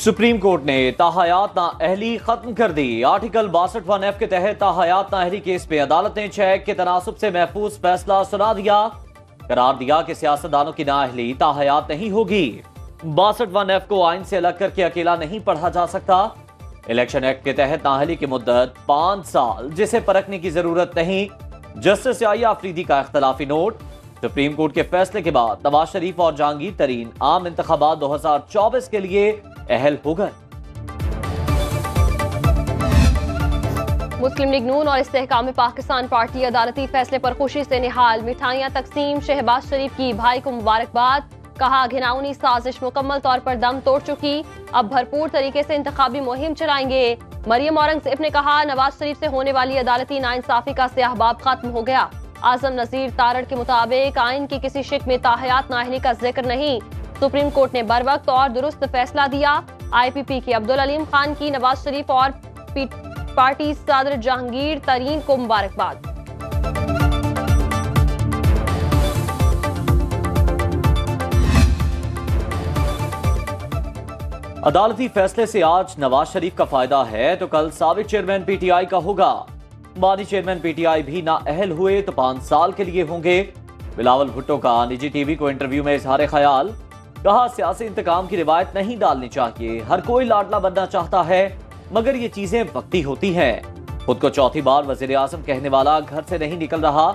Supreme court ने ताहयात नाअहली खत्म कर दी। आर्टिकल 62(1)F के तहत ताहयात नाअहली केस में अदालत ने चेक के तनासुब से महफूज फैसला सुना दिया। करार दिया कि सियासतदानों की नाअहली ताहयात नहीं होगी। 62(1)F को आइन से अलग करके अकेला नहीं पढ़ा जा सकता। इलेक्शन एक्ट के तहत नाअहली की मुद्दत 5 साल, जिसे परखने की जरूरत नहीं। जस्टिस याहिया अफरीदी का इख्तलाफी नोट। सुप्रीम कोर्ट के फैसले के बाद नवाज शरीफ और जहांगीर तरीन आम इंतखाबात 2024 के लिए अहल हो गए। मुस्लिम लीग नून और इस्तेहकाम पाकिस्तान पार्टी अदालती फैसले पर खुशी से निहाल। मिठाइयां तकसीम, शहबाज शरीफ की भाई को मुबारकबाद। कहा घिनौनी साजिश मुकम्मल तौर पर दम तोड़ चुकी, अब भरपूर तरीके से इंतखाबी मुहिम चलाएंगे। मरियम औरंगजेब ने कहा नवाज शरीफ से होने वाली अदालती नाइंसाफी का स्याहबाब खत्म हो गया। आजम नजीर तारड़ के मुताबिक आइन की किसी शिक में ताहयात नाअहली का जिक्र नहीं। सुप्रीम कोर्ट ने बरवक्त और दुरुस्त फैसला दिया। IPP के अब्दुल अलीम खान की नवाज शरीफ और पार्टी सदर जहांगीर तरीन को मुबारकबाद। अदालती फैसले से आज नवाज शरीफ का फायदा है तो कल साबिक चेयरमैन PTI का होगा। माजी चेयरमैन PTI भी नाअहल हुए तो 5 साल के लिए होंगे। बिलावल भुट्टो का निजी टीवी को इंटरव्यू में इजहार ख्याल। कहा सियासी इंतकाम की रिवायत नहीं डालनी चाहिए। हर कोई लाडला बनना चाहता है, मगर ये चीजें वक्ती होती हैं। खुद को चौथी बार वजीर आजम कहने वाला घर से नहीं निकल रहा।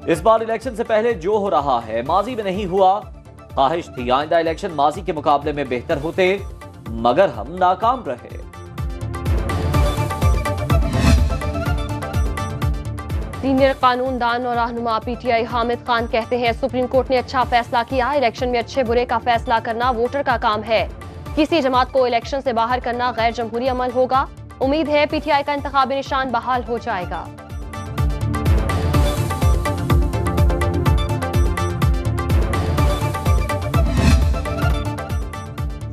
इस बार इलेक्शन से पहले जो हो रहा है माजी में नहीं हुआ। ख्वाहिश थी आइंदा इलेक्शन माजी के मुकाबले में बेहतर होते, मगर हम नाकाम रहे। सीनियर कानूनदान और रहनुमा PTI हामिद खान कहते हैं सुप्रीम कोर्ट ने अच्छा फैसला किया। इलेक्शन में अच्छे बुरे का फैसला करना वोटर का काम है। किसी जमात को इलेक्शन से बाहर करना गैर जमहूरी अमल होगा। उम्मीद है PTI का इंतखाबी निशान बहाल हो जाएगा।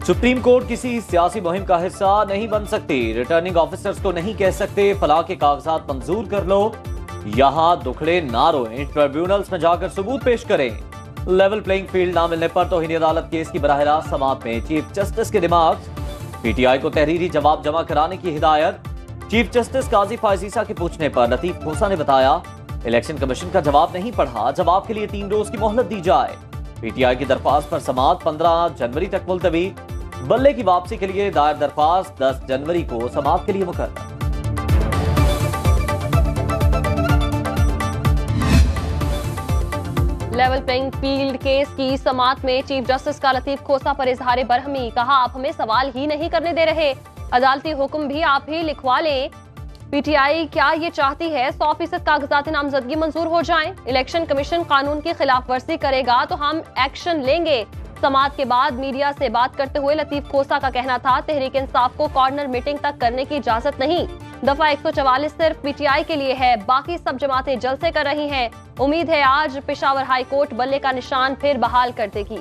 सुप्रीम कोर्ट किसी सियासी मुहिम का हिस्सा नहीं बन सकती। रिटर्निंग ऑफिसर्स को नहीं कह सकते फलाह के कागजात मंजूर कर लो, यहां दुखड़े ना रोएं, ट्रिब्यूनल्स में जाकर सबूत पेश करें। लेवल प्लेइंग फील्ड ना मिलने पर तौहीन अदालत केस की बराह रास्त समाअत में चीफ जस्टिस के दिमाग। PTI को तहरीरी जवाब जमा कराने की हिदायत। चीफ जस्टिस काजी फायजीसा के पूछने पर लतीफ खोसा ने बताया इलेक्शन कमीशन का जवाब नहीं पढ़ा, जवाब के लिए 3 रोज की मोहलत दी जाए। PTI की दरख्वास्त पर समाअत 15 जनवरी तक मुलतवी। बल्ले की वापसी के लिए दायर दरख्वास्त 10 जनवरी को समाअत के लिए मुकर्रर। लेवल प्लेइंग फील्ड केस की समाअत में चीफ जस्टिस का लतीफ खोसा पर इजहार बरहमी। कहा आप हमें सवाल ही नहीं करने दे रहे, अदालती हुक्म भी आप ही लिखवा लें। PTI क्या ये चाहती है 100% कागजात नामजदगी मंजूर हो जाएं? इलेक्शन कमीशन कानून की खिलाफ वर्जी करेगा तो हम एक्शन लेंगे। समाअत के बाद मीडिया से बात करते हुए लतीफ खोसा का कहना था तहरीक इंसाफ को कॉर्नर मीटिंग तक करने की इजाजत नहीं। दफा 144 सिर्फ PTI के लिए है, बाकी सब जमातें जलसे कर रही हैं। उम्मीद है आज पेशावर हाई कोर्ट बल्ले का निशान फिर बहाल कर देगी।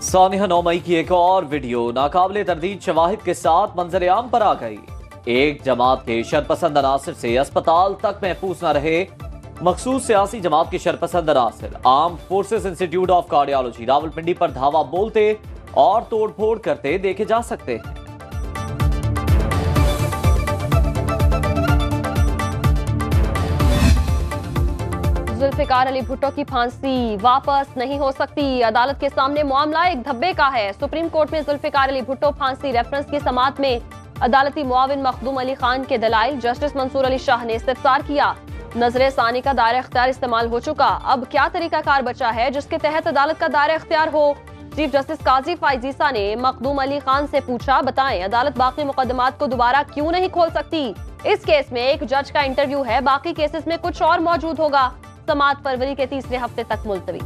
सानिया 9 मई की एक और वीडियो नाकाबिले तरदीद शवाहिद के साथ मंजर आम पर आ गई। एक जमात के शरपसंद अनासिर से अस्पताल तक महफूज न रहे। मखसूस सियासी जमात के शरपसंद अनासिर armed forces institute of cardiology Rawalpindi पर धावा बोलते और तोड़फोड़ करते देखे जा सकते हैं। जुल्फिकार अली भुट्टो की फांसी वापस नहीं हो सकती। अदालत के सामने मामला एक धब्बे का है। सुप्रीम कोर्ट में जुल्फिकार अली भुट्टो फांसी रेफरेंस की समाअत में अदालती मुआविन मखदूम अली खान के दलाइल जस्टिस मंसूर अली शाह ने इस्तिफसार किया। नजर सानी का दायरा इख्तियार इस्तेमाल हो चुका, अब क्या तरीकाकार बचा है जिसके तहत अदालत का दायरा इख्तियार हो? चीफ जस्टिस काजी फायजीसा ने मखदूम अली खान से पूछा बताएं अदालत बाकी मुकदमात को दोबारा क्यों नहीं खोल सकती? इस केस में एक जज का इंटरव्यू है, बाकी केसेस में कुछ और मौजूद होगा। समाअत फरवरी के 3रे हफ्ते तक मुलतवी।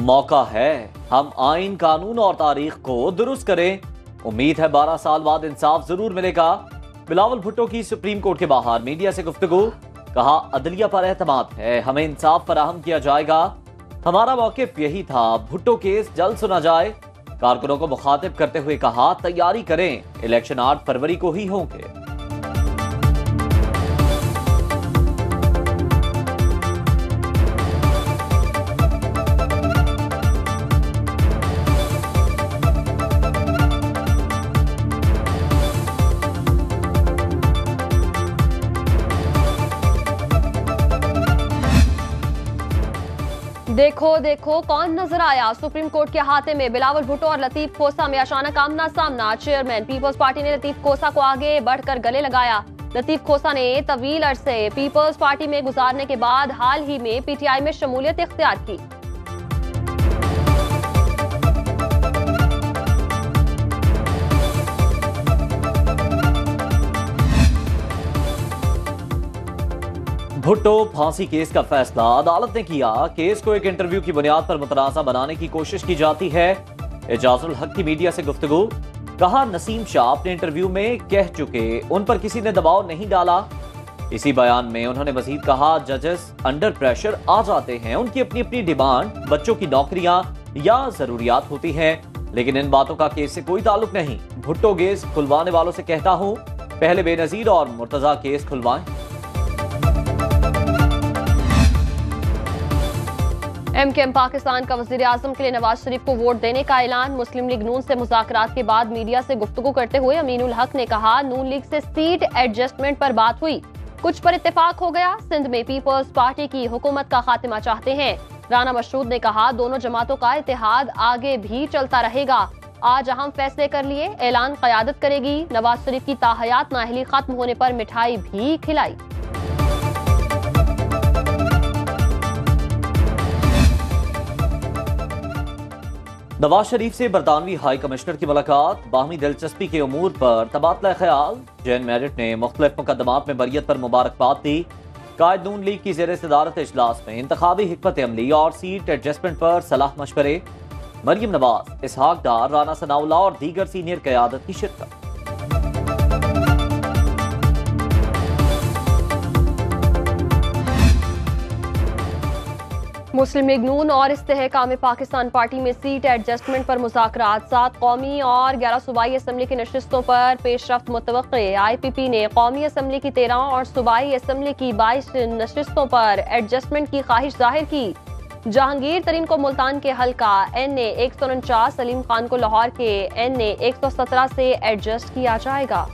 मौका है हम आइन, कानून और तारीख को दुरुस्त करें। उम्मीद है 12 साल बाद इंसाफ जरूर मिलेगा। बिलावल भुट्टो की सुप्रीम कोर्ट के बाहर मीडिया से गुफ्तगू। कहा अदलिया पर एतमाद है, हमें इंसाफ फराहम किया जाएगा। हमारा मौक़िफ़ यही था, भुट्टो केस जल्द सुना जाए। कारकुनों को मुखातिब करते हुए कहा, तैयारी करें, इलेक्शन 8 फरवरी को ही होंगे। देखो देखो कौन नजर आया, सुप्रीम कोर्ट के हाथे में बिलावल भुट्टो और लतीफ खोसा में अचानक आमना सामना। चेयरमैन पीपल्स पार्टी ने लतीफ खोसा को आगे बढ़कर गले लगाया। लतीफ खोसा ने तवील अरसे पीपल्स पार्टी में गुजारने के बाद हाल ही में पीटीआई में शमूलियत इख्तियार की। भुट्टो फांसी केस का फैसला अदालत ने किया। केस को एक इंटरव्यू की बुनियाद पर मुतनाज़ा बनाने की कोशिश की जाती है। एजाजुल हक की मीडिया से गुफ्तगू, कहा नसीम शाह अपने इंटरव्यू में कह चुके, उन पर किसी ने दबाव नहीं डाला। इसी बयान में उन्होंने मजीद कहा, जजेस अंडर प्रेशर आ जाते हैं, उनकी अपनी अपनी डिमांड, बच्चों की नौकरियां या जरूरियात होती हैं, लेकिन इन बातों का केस से कोई ताल्लुक नहीं। भुट्टो केस खुलवाने वालों से कहता हूं, पहले बेनजीर और मुर्तजा केस खुलवाएं। एमकेएम पाकिस्तान का वजीर आजम के लिए नवाज शरीफ को वोट देने का ऐलान। मुस्लिम लीग नून से मुज़ाकरात के बाद मीडिया से गुफ्तगू करते हुए अमीनुल हक ने कहा, नून लीग से सीट एडजस्टमेंट पर बात हुई, कुछ पर इत्तेफाक हो गया। सिंध में पीपल्स पार्टी की हुकूमत का खात्मा चाहते हैं। राना मशरूद ने कहा, दोनों जमातों का इत्तेहाद आगे भी चलता रहेगा। आज अहम फैसले कर लिए, ऐलान क़यादत करेगी। नवाज शरीफ की ताहयात नाअहली खत्म होने पर मिठाई भी खिलाई। नवाज शरीफ से बरतानवी हाई कमिश्नर की मुलाकात, बाहमी दिलचस्पी के उमूर पर तबादला ख्याल। जैन मैरिट ने मुख्तलिफ मुकदमात में बरियत पर मुबारकबाद दी। कायद नून लीग की ज़ेर सदारत इजलास में इंतखाबी हिकमत अमली और सीट एडजस्टमेंट पर सलाह मशवरे। मरियम नवाज, इसहाक डार, राना सनाउल्लाह और दीगर सीनियर क़यादत की शिरकत। मुस्लिम लीग नून और इस्तेहकाम पाकिस्तान पार्टी में सीट एडजस्टमेंट पर मुज़ाकरात। 7 कौमी और 11 सूबाई असम्बली की नशिस्तों पर पेशरफ्त मुतवक्के। IPP ने कौमी असम्बली की 13 और सूबाई असम्बली की 22 नशिस्तों पर एडजस्टमेंट की ख्वाहिश जाहिर की। जहांगीर तरीन को मुल्तान के हल्का NA 149, सलीम खान को लाहौर के NA 117 से एडजस्ट किया जाएगा।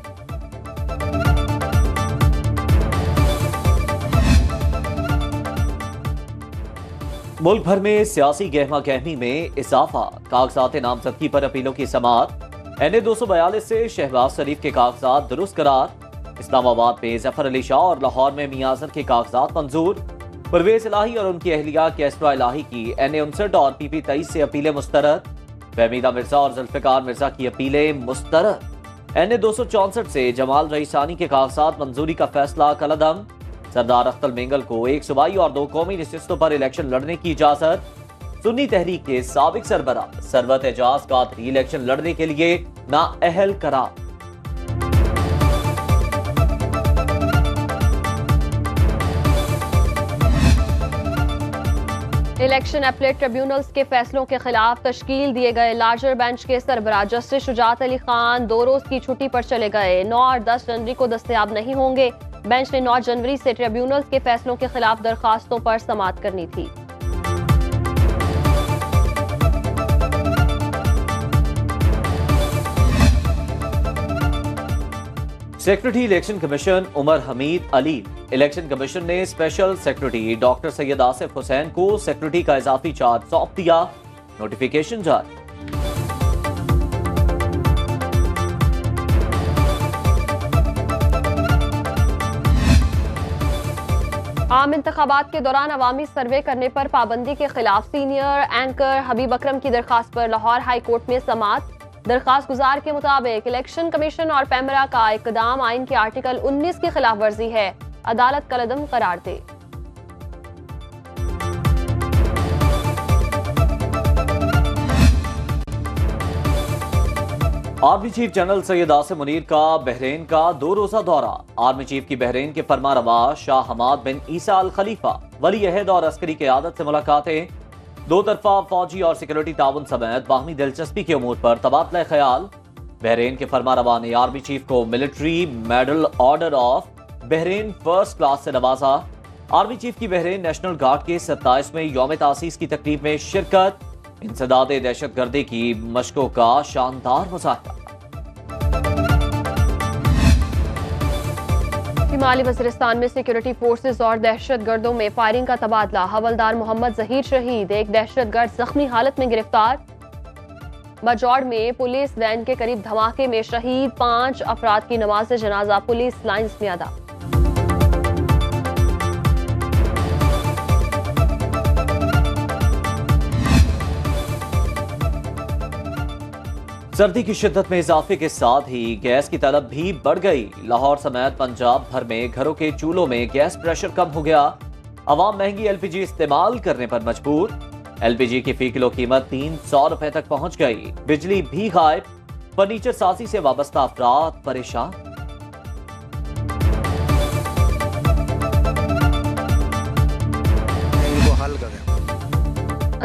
मुल्क भर में सियासी गहमा गहमी में इजाफा। कागजात नामजदगी पर अपीलों की समाअत। NA 242 से शहबाज शरीफ के कागजात दुरुस्त करार। इस्लामाबाद में जफर अली शाह और लाहौर में मियां अजहर के कागजात मंजूर। परवेज इलाही और उनकी अहलिया कैसरा इलाही की NA 59 और PP 23 से अपीलें मुस्तरद। फहमीदा मिर्जा और जुल्फिकार मिर्जा की अपीलें मुस्तरद। NA 264 से जमाल रईसानी के कागजात मंजूरी का फैसला कलअदम। सरदार अख्तर मेंगल को 1 सूबाई और 2 कौमी नशिस्तों पर इलेक्शन लड़ने की इजाजत। सुन्नी तहरीक के साबिक सरबरा सरवत एजाज का री इलेक्शन लड़ने के लिए नाअहल करार। इलेक्शन अपीलेट ट्रिब्यूनल्स के फैसलों के खिलाफ तश्कील दिए गए लार्जर बेंच के सरबरा जस्टिस शुजात अली खान 2 रोज की छुट्टी पर चले गए। 9 और 10 जनवरी को दस्तयाब नहीं होंगे। बेंच ने 9 जनवरी से ट्रिब्यूनल्स के फैसलों के खिलाफ दरखास्तों पर समाअत करनी थी। Secretary election commission Umar Hamid Ali. Election commission ने special secretary doctor Syed Asif Hussain को सेक्रेटरी का इजाफी चार्ज सौंप दिया। नोटिफिकेशन जारी। आम इंतखाबात के दौरान अवामी सर्वे करने पर पाबंदी के खिलाफ सीनियर एंकर हबीब अकरम की दरखास्त पर लाहौर हाई कोर्ट में समाअत। दरखास्त गुजार के मुताबिक इलेक्शन कमीशन और पैमरा का इकदाम आइन के आर्टिकल 19 की खिलाफ वर्जी है। अदालत कलअदम करार दे। Army chief general Syed Asim Munir का बहरीन का 2 रोजा दौरा। आर्मी चीफ की बहरीन के फरमारवा शाह हमाद बिन ईसा अल खलीफा, वली अहद और अस्करी क़यादत से मुलाकातें। दो तरफा फौजी और सिक्योरिटी ताउन समेत बाहमी दिलचस्पी के उमूर पर तबादला ख्याल। बहरीन के फरमानरवा ने आर्मी चीफ को military medal order of Bahrain first class से नवाजा। आर्मी चीफ की बहरीन नेशनल गार्ड के 27वें यौम तासीस की तकरीब में शिरकत। इंसदादे दहशतगर्दी की मशकों का शानदार मुजाहरा। हिमालय वज़ीरिस्तान में सिक्योरिटी फोर्सेस और दहशतगर्दों में फायरिंग का तबादला। हवलदार मोहम्मद जहीर शहीद, एक दहशतगर्द जख्मी हालत में गिरफ्तार। बजौड़ में पुलिस वैन के करीब धमाके में शहीद, 5 अफराद की नमाज जनाजा पुलिस लाइंस में अदा। सर्दी की शिद्दत में इजाफे के साथ ही गैस की तलब भी बढ़ गई। लाहौर समेत पंजाब भर में घरों के चूल्हों में गैस प्रेशर कम हो गया। अवाम महंगी एलपीजी इस्तेमाल करने पर मजबूर। एलपीजी की फी किलो कीमत 300 रुपए तक पहुंच गई। बिजली भी गायब। फर्नीचर साजी से वाबस्ता अफराद परेशान।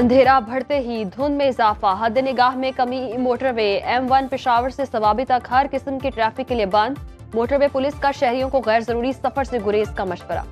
अंधेरा बढ़ते ही धुंध में इजाफा, हद निगाह में कमी। मोटरवे M1 पेशावर से सवाबी तक हर किस्म की ट्रैफिक के लिए बंद। मोटरवे पुलिस का शहरियों को गैर जरूरी सफर से गुरेज का मशवरा।